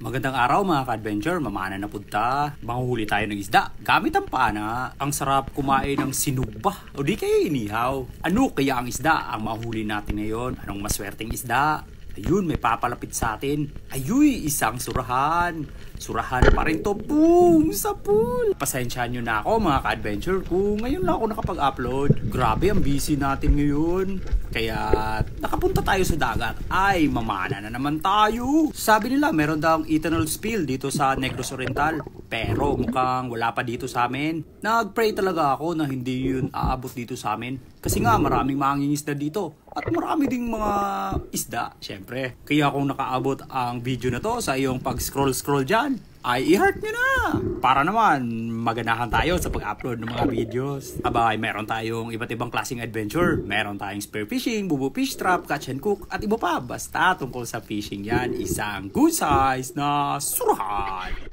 Magandang araw mga ka-adventure, mamana na punta. Manguhuli tayo ng isda gamit ang pana. Ang sarap kumain ng sinugba o di kaya inihaw. Ano kaya ang isda ang mahuli natin ngayon? Anong maswerteng isda? Ayun, may papalapit sa atin. Ayuy, isang surahan. Surahan pa rin to. Boom! Sa pool! Pasensyahan nyo na ako mga ka-adventure kung ngayon lang ako nakapag-upload. Grabe, ang busy natin ngayon. Kaya nakapunta tayo sa dagat. Ay, mamana na naman tayo. Sabi nila meron daw ethanol spill dito sa Negros Oriental. Pero mukhang wala pa dito sa amin. Nag-pray talaga ako na hindi yun aabot dito sa amin. Kasi nga maraming mangingisda dito. At marami ding mga isda, syempre. Kaya kung nakaabot ang video na to sa iyong pag-scroll dyan, ay i-heart nyo na! Para naman maganahan tayo sa pag-upload ng mga videos. Abay, meron tayong iba't ibang klaseng adventure. Meron tayong spear fishing, bubu fish trap, catch and cook, at iba pa. Basta tungkol sa fishing yan, isang good size na surahan!